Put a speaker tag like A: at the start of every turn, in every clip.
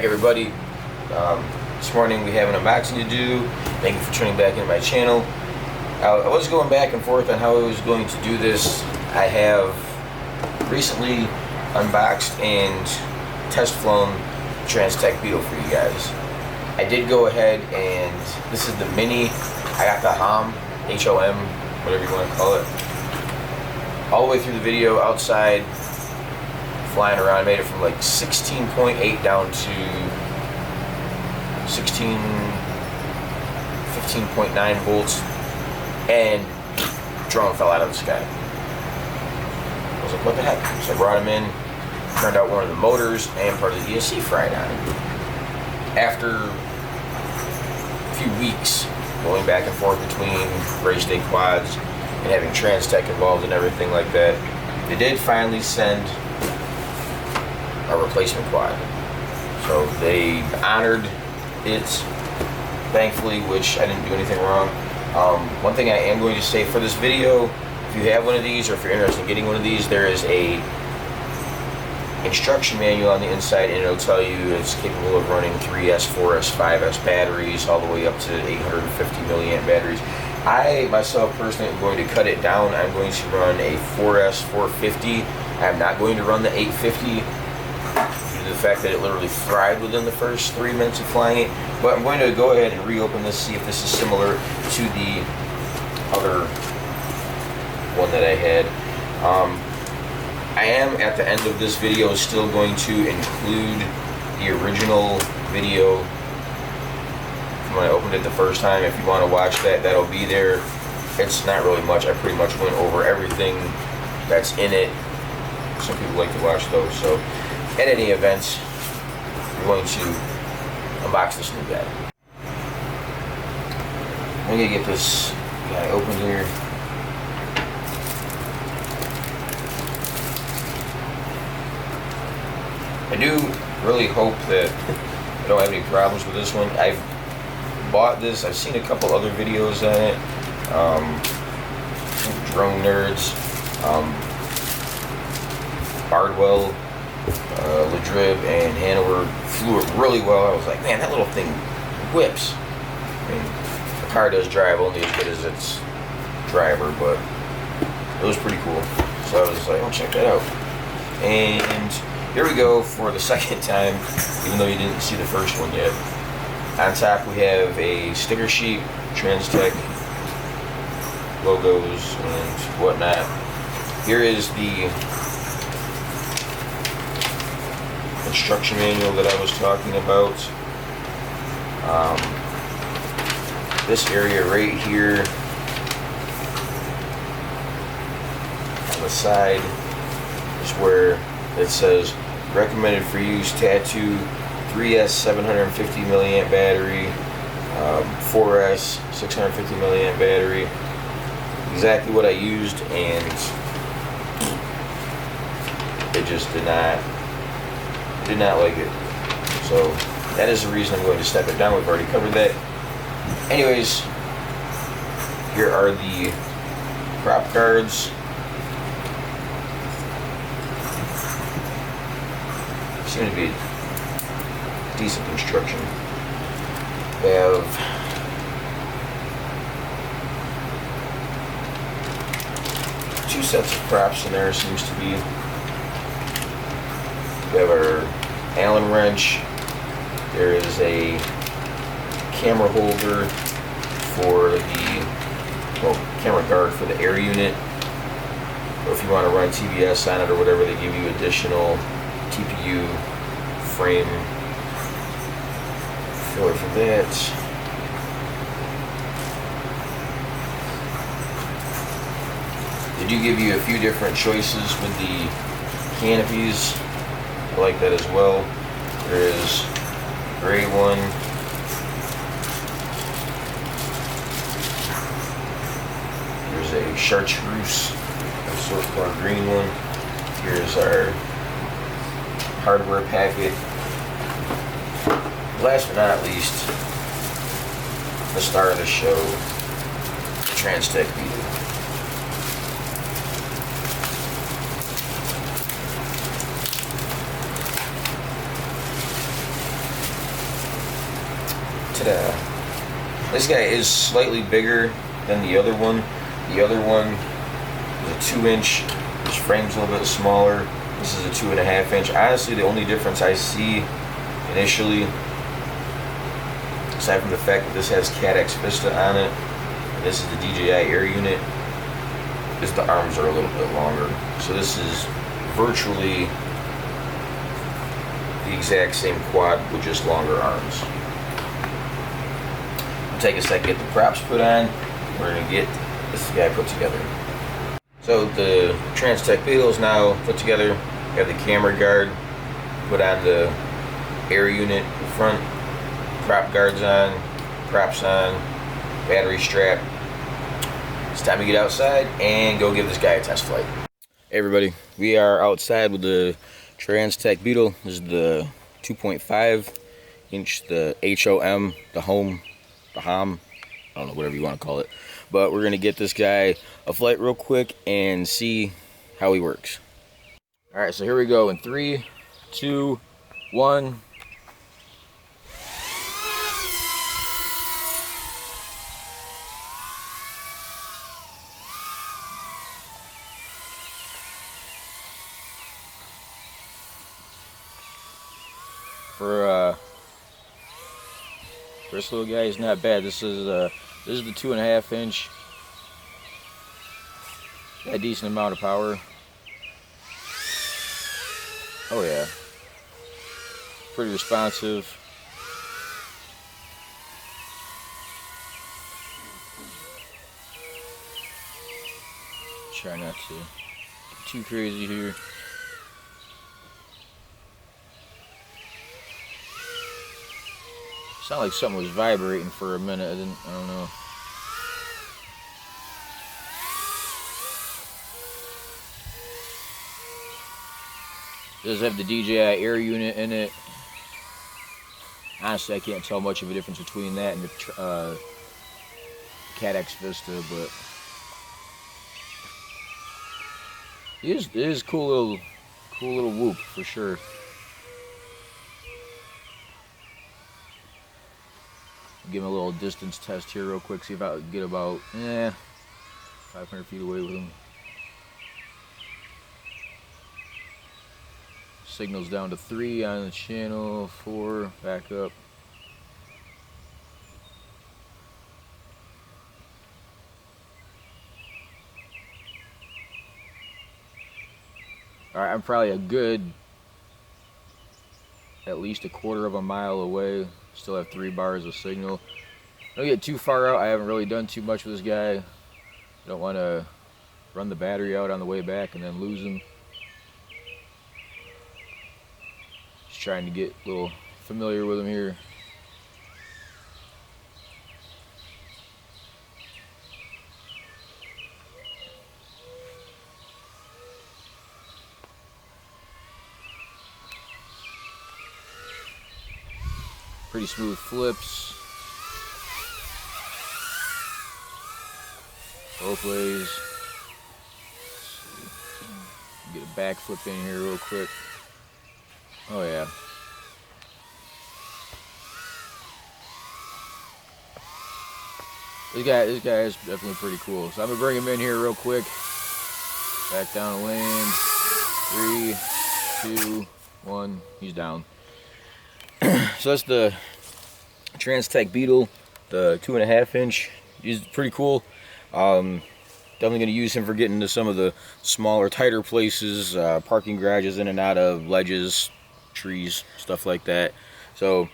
A: back, everybody. This morning we have an unboxing to do. Thank you for tuning back into my channel. I was going back and forth on how I was going to do this. I have recently unboxed and test flown Transtec Beetle for you guys. I did go ahead and this is the mini. I got the HOM, H-O-M, whatever you want to call it. All the way through the video outside, flying around. I made it from like 16.8 down to 15.9 volts, and drone fell out of the sky. I was like, what the heck? So I brought him in, turned out one of the motors and part of the ESC fried on it. After a few weeks going back and forth between race day quads and having Transtec involved and everything like that, they did finally send a replacement quad. So they honored it, thankfully, which I didn't do anything wrong. One thing I am going to say for this video, if you have one of these or if you're interested in getting one of these, there is a instruction manual on the inside, and it'll tell you it's capable of running 3S, 4S, 5S batteries all the way up to 850 milliamp batteries. I myself personally am going to cut it down. I'm going to run a 4S 450. I'm not going to run the 850 due to the fact that it literally fried within the first 3 minutes of flying it. But I'm going to go ahead and reopen this, see if this is similar to the other one that I had. I am, at the end of this video, still going to include the original video from when I opened it the first time. If you want to watch that, that'll be there. It's not really much. I pretty much went over everything that's in it. Some people like to watch those. So, at any event, I'm going to unbox this new guy. I'm going to get this guy open here. I do really hope that I don't have any problems with this one. I've bought this. I've seen a couple other videos on it. Drone Nerds, Bardwell, Ladrib, and Hanover flew it really well. I was like, man, that little thing whips. I mean, the car does drive only as good as its driver, but it was pretty cool. So I was like, oh, check that out. And here we go for the second time, even though you didn't see the first one yet. On top we have a sticker sheet, Transtec logos and whatnot. Here is the instruction manual that I was talking about. This area right here on the side is where it says recommended for use tattoo 3S 750 milliamp battery, 4S 650 milliamp battery. Exactly what I used, and it just did not like it. So that is the reason I'm going to step it down. We've already covered that. Anyways, here are the prop guards. Seem to be decent construction. We have two sets of props in there, seems to be. We have our Allen wrench. There is a camera holder for the, well, camera guard for the air unit. Or if you want to run TBS on it or whatever, they give you additional TPU frame filler for that. They do give you a few different choices with the canopies. I like that as well. There is a gray one. There's a chartreuse, a sort of green one. Here's our hardware packet. Last but not least, the star of the show, the Transtec Beetle. Ta-da. This guy is slightly bigger than the other one. The other one is a 2-inch. This frame's a little bit smaller. This is a 2.5-inch. Honestly, the only difference I see initially, aside from the fact that this has CADX Vista on it, and this is the DJI Air unit, is the arms are a little bit longer. So this is virtually the exact same quad with just longer arms. It'll take a second to get the props put on. We're going to get this guy put together. So the Transtec Beetle is now put together. We have the camera guard, put on the air unit in front, prop guards on, props on, battery strap. It's time to get outside and go give this guy a test flight. Hey everybody, we are outside with the Transtec Beetle. This is the 2.5-inch, the HOM, the HOM, I don't know, whatever you want to call it. But we're gonna get this guy a flight real quick and see how he works. All right, so here we go in 3, 2, 1. For this little guy, he's not bad. This is the 2.5-inch. Got a decent amount of power. Oh yeah, pretty responsive. Try not to get too crazy here. Sounded like something was vibrating for a minute. I don't know. It does have the DJI Air unit in it. Honestly, I can't tell much of a difference between that and the CADX Vista, but it is a cool little whoop for sure. Give him a little distance test here real quick, see if I can get about 500 feet away with him. Signals down to 3 on the channel, 4, back up. Alright, I'm probably a good, at least a quarter of a mile away. Still have 3 bars of signal. Don't get too far out. I haven't really done too much with this guy. Don't want to run the battery out on the way back and then lose him. Just trying to get a little familiar with him here. Pretty smooth flips. Both ways. Get a back flip in here real quick. Oh yeah. This guy is definitely pretty cool. So I'm gonna bring him in here real quick. Back down to land. 3, 2, 1. He's down. So that's the Transtec Beetle, the 2.5-inch. He's pretty cool. Definitely going to use him for getting to some of the smaller, tighter places, parking garages, in and out of ledges, trees, stuff like that. So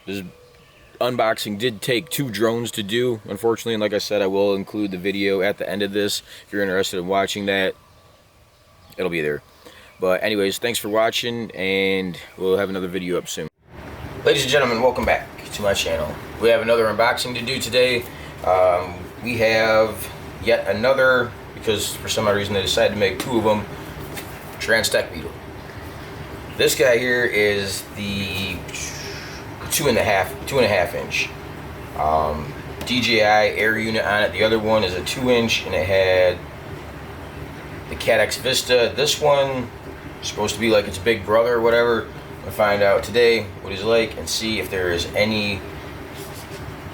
A: this unboxing did take 2 drones to do, unfortunately, and like I said, I will include the video at the end of this. If you're interested in watching that, it'll be there. But anyways, thanks for watching, and we'll have another video up soon. Ladies and gentlemen, welcome back to my channel. We have another unboxing to do today. We have yet another, because for some odd reason they decided to make 2 of them, Transtec Beetle. This guy here is the 2.5-inch. DJI Air unit on it. The other one is a 2-inch, and it had the CADX Vista. This one is supposed to be like its big brother or whatever. We'll find out today what he's like and see if there is any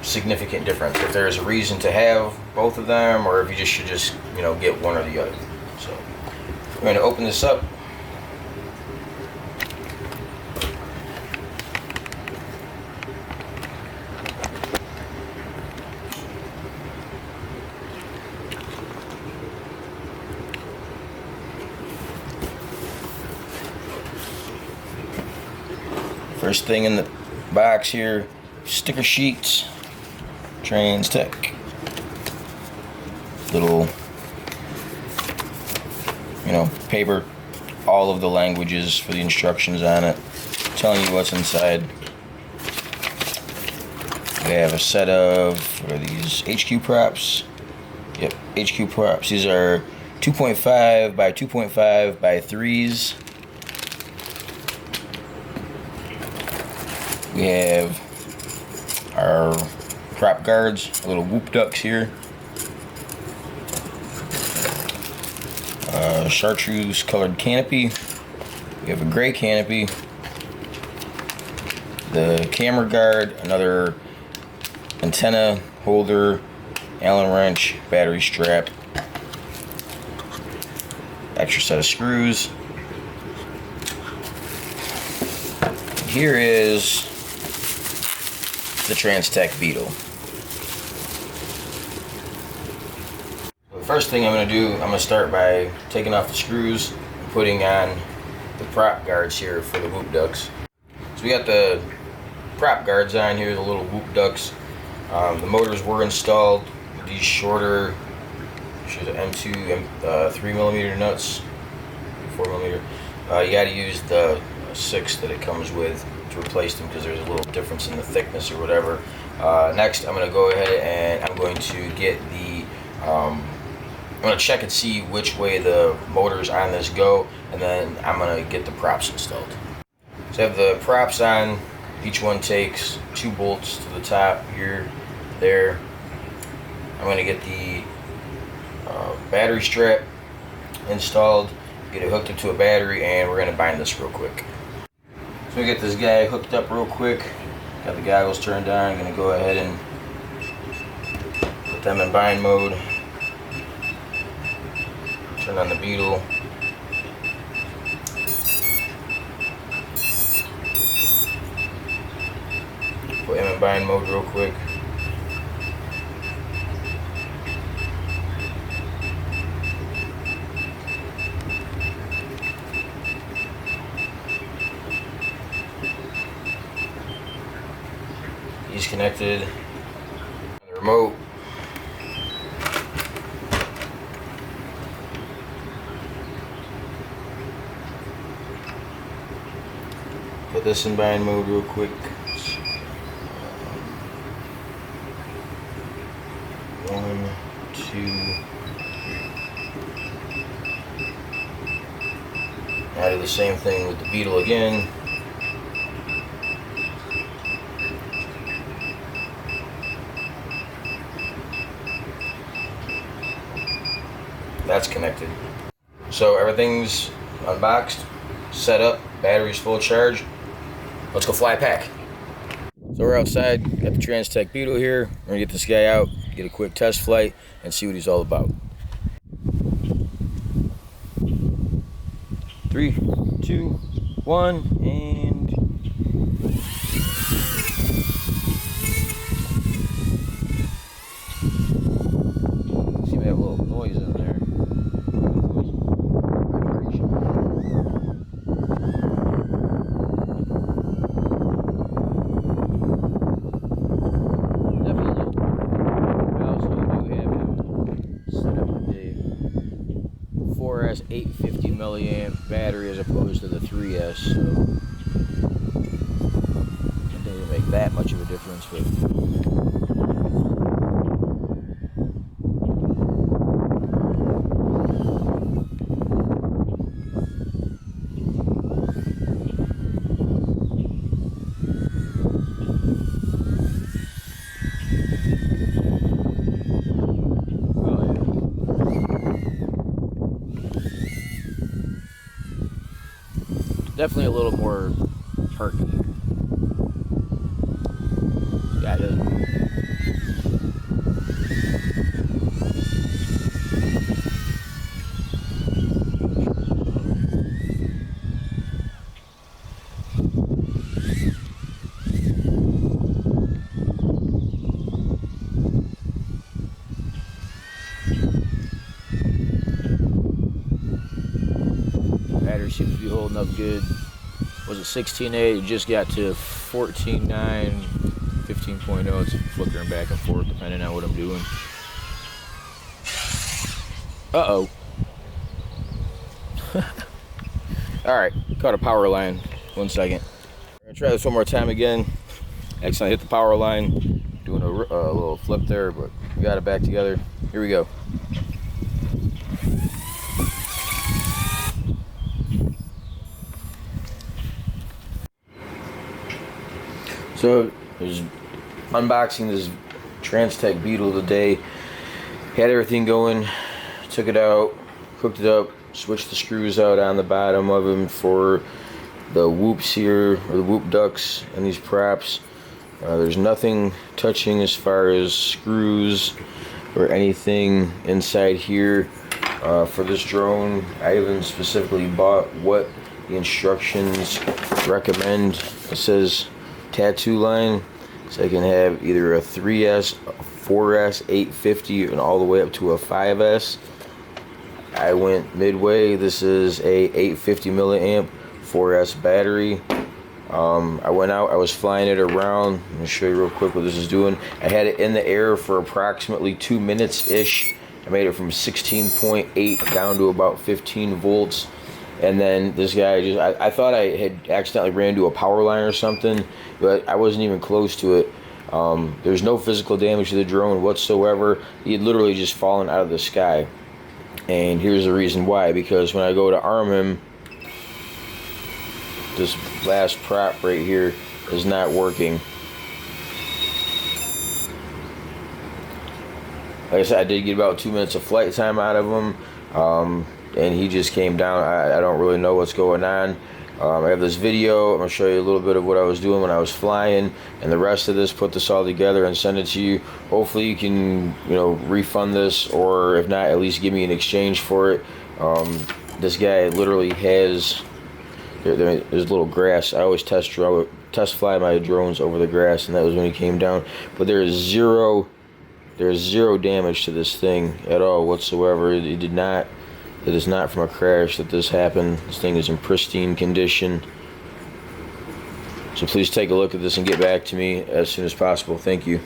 A: significant difference. If there's a reason to have both of them, or if you just should just, you know, get one or the other. So we're going to open this up. First thing in the box here, sticker sheets, Transtec. Little, you know, paper, all of the languages for the instructions on it, telling you what's inside. We have a set of, what are these, HQ props? Yep, HQ props. These are 2.5 by 2.5 by 3s. We have our prop guards, little whoop ducks here. Chartreuse colored canopy. We have a gray canopy. The camera guard, another antenna holder, Allen wrench, battery strap, extra set of screws. Here is the Transtec Beetle. The first thing I'm going to do, I'm going to start by taking off the screws and putting on the prop guards here for the whoop ducks. So we got the prop guards on here, the little whoop ducks. The motors were installed with these shorter M2 3mm nuts, 4mm. You got to use the 6 that it comes with to replace them because there's a little difference in the thickness or whatever. Next, I'm going to go ahead and I'm going to get the I'm going to check and see which way the motors on this go, and then I'm going to get the props installed. So I have the props on. Each one takes 2 bolts to the top here, there. I'm going to get the battery strap installed, get it hooked up to a battery, and we're going to bind this real quick. So we get this guy hooked up real quick. Got the goggles turned on. I'm going to go ahead and put them in bind mode. Turn on the Beetle. Put him in bind mode real quick. He's connected. The remote. Put this in bind mode real quick. 1, 2. Now do the same thing with the Beetle again. That's connected. So everything's unboxed, set up, battery's full charge. Let's go fly a pack. So we're outside, got the Transtec Beetle here. We're gonna get this guy out, get a quick test flight, and see what he's all about. 3, 2, 1, and... See, we have a little noise in there. Set up with the 4S 850 milliamp battery as opposed to the 3S, so it didn't make that much of a difference. But definitely a little more perky. Yeah,
B: holding up good. Was it 16.8? It just got to 14.9, 15.0. It's flickering back and forth depending on what I'm doing. Uh-oh. Alright, caught a power line. 1 second. I'm gonna try this one more time again. Accidentally hit the power line. Doing a little flip there, but we got it back together. Here we go. So, I was unboxing this Transtec Beetle today. Had everything going, took it out, hooked it up, switched the screws out on the bottom of them for the whoops here, or the whoop ducts and these props. There's nothing touching as far as screws or anything inside here. For this drone, I even specifically bought what the instructions recommend. It says tattoo line, so I can have either a 3S, a 4S, 850, and all the way up to a 5S. I went midway. This is a 850 milliamp 4S battery. I went out, I was flying it around. Let me show you real quick what this is doing. I had it in the air for approximately 2 minutes-ish. I made it from 16.8 down to about 15 volts. And then this guy I thought I had accidentally ran into a power line or something, but I wasn't even close to it. There's no physical damage to the drone whatsoever. He had literally just fallen out of the sky. And here's the reason why, because when I go to arm him, this last prop right here is not working. Like I said, I did get about 2 minutes of flight time out of him, and he just came down. I don't really know what's going on. I have this video. I'm going to show you a little bit of what I was doing when I was flying, and the rest of this, put this all together and send it to you. Hopefully you can, refund this, or if not, at least give me an exchange for it. This guy literally has, there's little grass. I always test fly my drones over the grass, and that was when he came down. But there's zero damage to this thing at all whatsoever. It is not from a crash that this happened. This thing is in pristine condition. So please take a look at this and get back to me as soon as possible. Thank you.